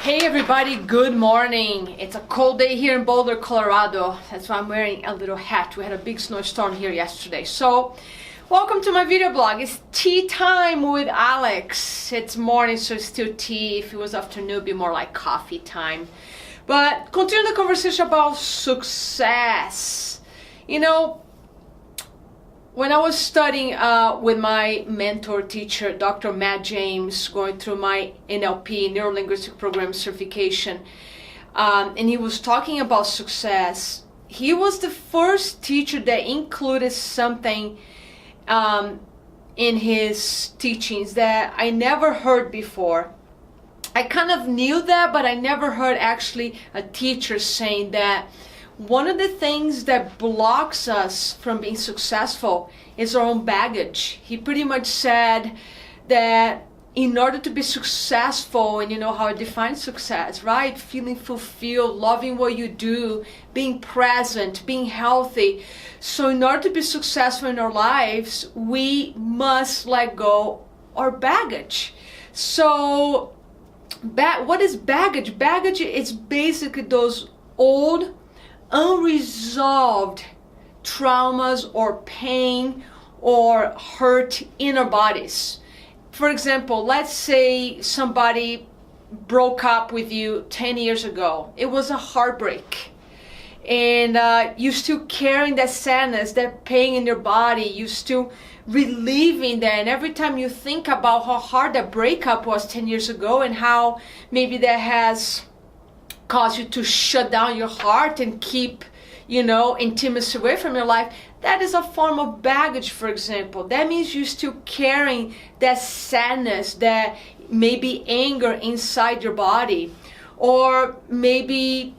Hey everybody, good morning. It's a cold day here in Boulder, Colorado. That's why I'm wearing a little hat. We had a big snowstorm here yesterday. So, welcome to my video blog. It's tea time with Alex. It's morning, so it's still tea. If it was afternoon, it'd be more like coffee time. But continue the conversation about success. You know, when I was studying with my mentor teacher, Dr. Matt James, going through my NLP, Neuro-Linguistic Program certification, and he was talking about success, he was the first teacher that included something in his teachings that I never heard before. I kind of knew that, but I never heard actually a teacher saying that one of the things that blocks us from being successful is our own baggage. He pretty much said that in order to be successful, and you know how I define success, right? Feeling fulfilled, loving what you do, being present, being healthy. So in order to be successful in our lives, we must let go our baggage. So what is baggage? Baggage is basically those old, unresolved traumas or pain or hurt in our bodies. For example, let's say somebody broke up with you 10 years ago. It was a heartbreak. And you're still carrying that sadness, that pain in your body. You're still reliving that. And every time you think about how hard that breakup was 10 years ago and how maybe that has cause you to shut down your heart and keep, intimacy away from your life, that is a form of baggage, for example. That means you're still carrying that sadness, that maybe anger inside your body. Or maybe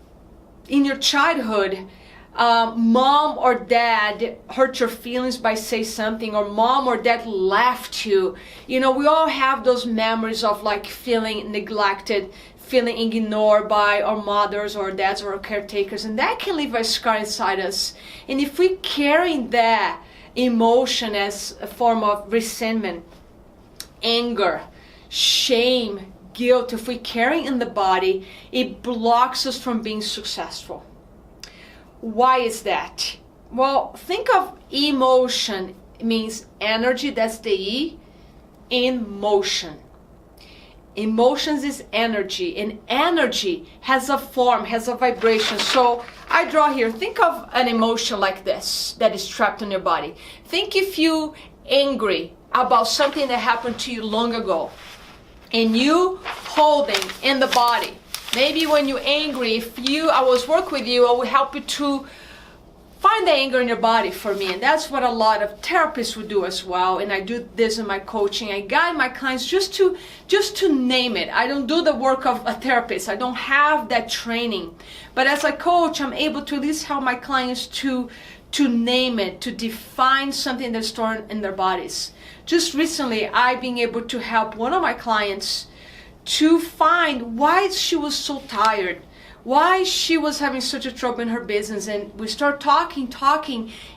in your childhood, mom or dad hurt your feelings by saying something, or mom or dad left you. We all have those memories of like feeling neglected, feeling ignored by our mothers or dads or our caretakers, and that can leave a scar inside us. And if we carry that emotion as a form of resentment, anger, shame, guilt, if we carry in the body, it blocks us from being successful. Why is that? Well, think of emotion. It means energy, that's the E, in motion. Emotions is energy, and energy has a form, has a vibration. So I draw here, think of an emotion like this that is trapped in your body. Think if you angry about something that happened to you long ago, and you holding in the body. Maybe when you're angry, I was work with you, I will help you to find the anger in your body for me. And that's what a lot of therapists would do as well. And I do this in my coaching. I guide my clients just to name it. I don't do the work of a therapist. I don't have that training. But as a coach, I'm able to at least help my clients to name it, to define something that's stored in their bodies. Just recently, I've been able to help one of my clients to find why she was so tired, why she was having such a trouble in her business. And we start talking,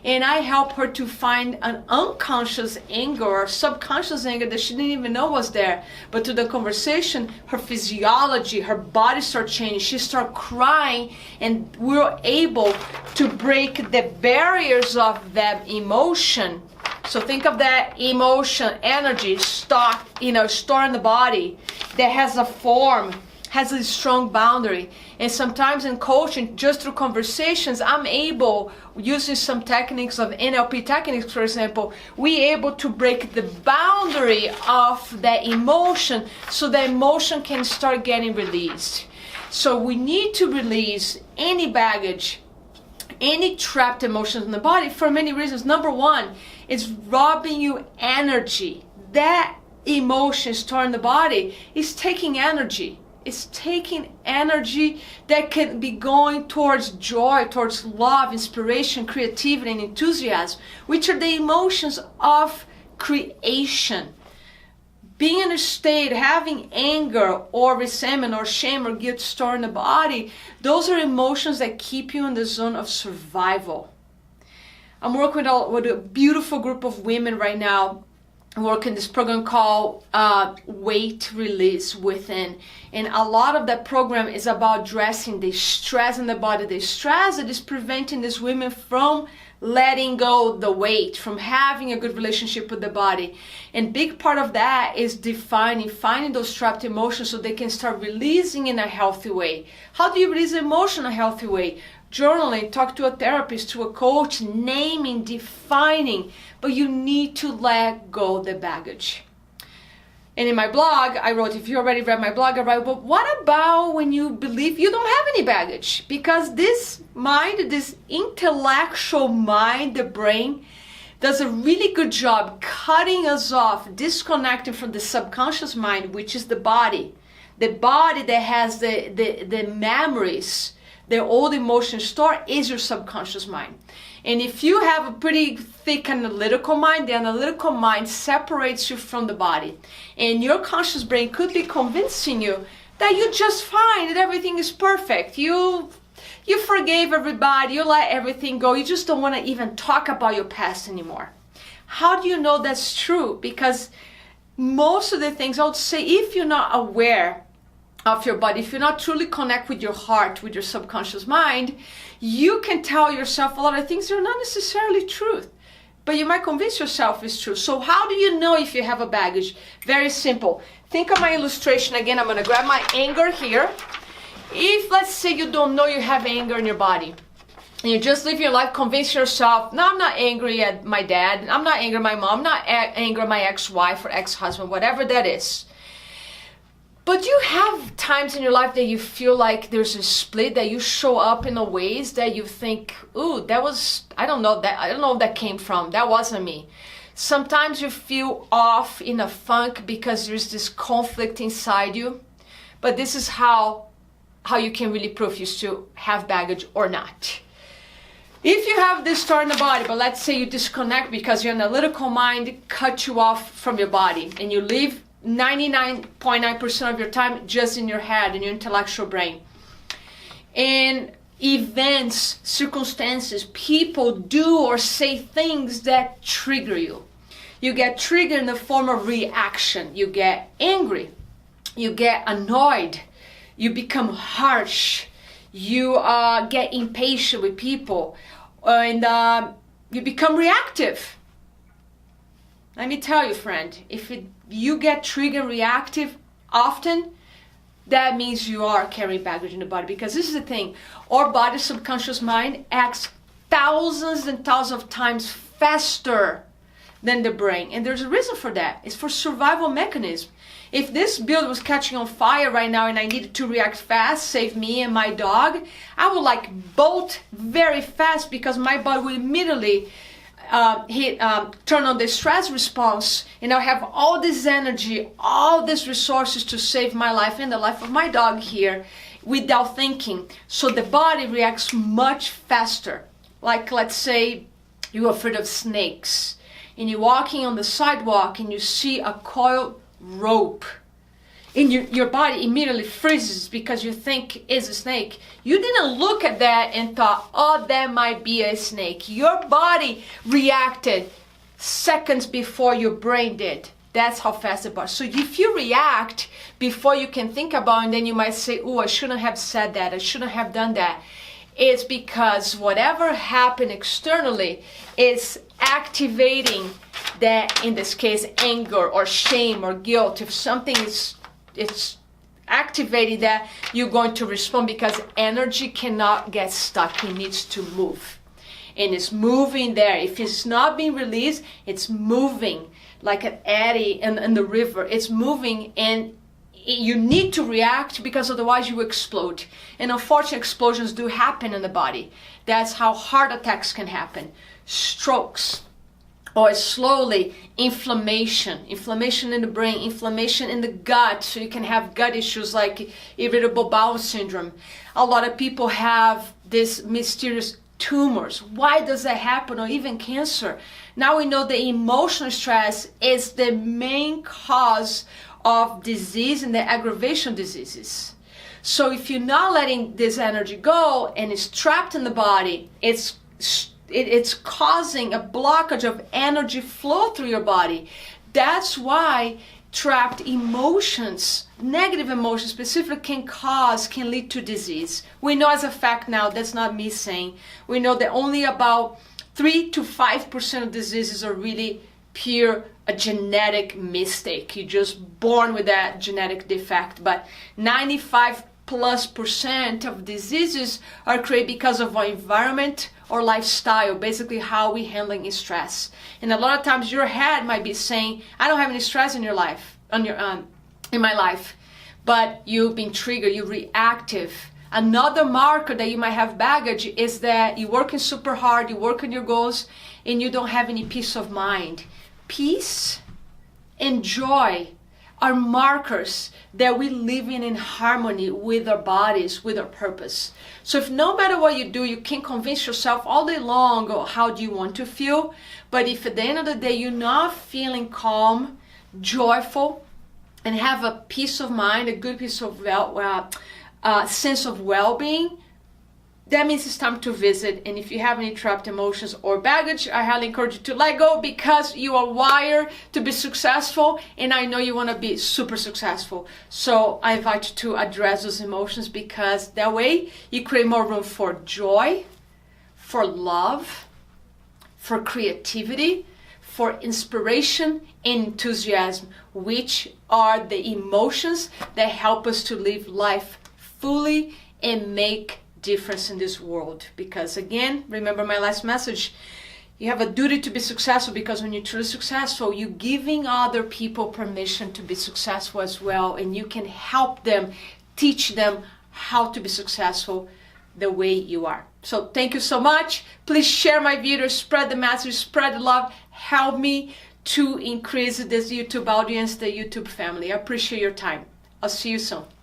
and I help her to find an unconscious anger or subconscious anger that she didn't even know was there. But through the conversation, her physiology, her body started changing. She started crying, and we were able to break the barriers of that emotion. So think of that emotion, energy, stored in the body that has a form, has a strong boundary. And sometimes in coaching, just through conversations, I'm able, using some techniques of NLP techniques, for example, we able to break the boundary of that emotion so the emotion can start getting released. So we need to release any baggage, any trapped emotions in the body for many reasons. Number one, it's robbing you energy. That emotion stored in the body is taking energy. It's taking energy that can be going towards joy, towards love, inspiration, creativity, and enthusiasm, which are the emotions of creation. Being in a state, having anger or resentment or shame or guilt stored in the body, those are emotions that keep you in the zone of survival. I'm working with a beautiful group of women right now work in this program called Weight Release Within. And a lot of that program is about addressing the stress in the body, the stress that is preventing these women from letting go the weight, from having a good relationship with the body. And big part of that is finding those trapped emotions so they can start releasing in a healthy way. How do you release emotion in a healthy way? Journaling, talk to a therapist, to a coach, naming, defining, but you need to let go the baggage. And in my blog, I wrote, if you already read my blog, I wrote, but what about when you believe you don't have any baggage? Because this mind, this intellectual mind, the brain, does a really good job cutting us off, disconnecting from the subconscious mind, which is the body that has the memories. The old emotion store is your subconscious mind. And if you have a pretty thick analytical mind, the analytical mind separates you from the body. And your conscious brain could be convincing you that you're just fine, that everything is perfect. You forgave everybody, you let everything go. You just don't want to even talk about your past anymore. How do you know that's true? Because most of the things, I would say, if you're not aware of your body, if you're not truly connect with your heart, with your subconscious mind, you can tell yourself a lot of things that are not necessarily truth, but you might convince yourself it's true. So how do you know if you have a baggage? Very simple. Think of my illustration again. I'm going to grab my anger here. If, let's say, you don't know you have anger in your body, and you just live your life, convince yourself, no, I'm not angry at my dad, I'm not angry at my mom, I'm not angry at my ex-wife or ex-husband, whatever that is. But you have times in your life that you feel like there's a split, that you show up in a ways that you think, ooh, that was, I don't know where that came from. That wasn't me. Sometimes you feel off in a funk because there's this conflict inside you. But this is how you can really prove you still have baggage or not. If you have this store in the body, but let's say you disconnect because your analytical mind cut you off from your body and you live 99.9% of your time just in your head, in your intellectual brain. And events, circumstances, people do or say things that trigger you. You get triggered in the form of reaction. You get angry. You get annoyed. You become harsh. You get impatient with people. And you become reactive. Let me tell you, friend, if you get triggered reactive often, that means you are carrying baggage in the body. Because this is the thing, our body, subconscious mind, acts thousands and thousands of times faster than the brain. And there's a reason for that. It's for survival mechanism. If this building was catching on fire right now and I needed to react fast, save me and my dog, I would bolt very fast because my body would immediately turn on the stress response, and I'll have all this energy, all these resources to save my life and the life of my dog here without thinking. So the body reacts much faster. Like, let's say you're afraid of snakes and you're walking on the sidewalk and you see a coiled rope. And your body immediately freezes because you think it's a snake. You didn't look at that and thought, oh, that might be a snake. Your body reacted seconds before your brain did. That's how fast it was. So if you react before you can think about it, and then you might say, oh, I shouldn't have said that. I shouldn't have done that. It's because whatever happened externally is activating that, in this case, anger or shame or guilt. If something is it's activating that, you're going to respond because energy cannot get stuck. It needs to move. And it's moving there. If it's not being released, it's moving like an eddy in the river. It's moving and you need to react because otherwise you explode. And unfortunately, explosions do happen in the body. That's how heart attacks can happen. Strokes. Or slowly, inflammation in the brain, inflammation in the gut, so you can have gut issues like irritable bowel syndrome. A lot of people have this mysterious tumors. Why does that happen? Or even cancer. Now we know the emotional stress is the main cause of disease and the aggravation diseases. So if you're not letting this energy go and it's trapped in the body, it's causing a blockage of energy flow through your body. That's why trapped emotions, negative emotions specifically, can lead to disease. We know as a fact now, that's not me saying, we know that only about 3 to 5% of diseases are really pure a genetic mistake. You're just born with that genetic defect, but 95+% of diseases are created because of our environment or lifestyle, basically how we handling stress. And a lot of times your head might be saying, I don't have any stress in your life, in my life, but you've been triggered, you're reactive. Another marker that you might have baggage is that you're working super hard, you work on your goals, and you don't have any peace of mind. Peace and joy are markers that we live in harmony with our bodies, with our purpose. So if no matter what you do, you can convince yourself all day long of how do you want to feel, but if at the end of the day you're not feeling calm, joyful, and have a peace of mind, a good piece of sense of well-being, that means it's time to visit. And if you have any trapped emotions or baggage, I highly encourage you to let go, because you are wired to be successful, and I know you want to be super successful. So I invite you to address those emotions, because that way you create more room for joy, for love, for creativity, for inspiration and enthusiasm, which are the emotions that help us to live life fully and make difference in this world. Because again, remember my last message, you have a duty to be successful, because when you're truly successful, you're giving other people permission to be successful as well, and you can help them, teach them how to be successful the way you are. So thank you so much. Please share my video, spread the message, spread the love, help me to increase this YouTube audience, the YouTube family. I appreciate your time. I'll see you soon.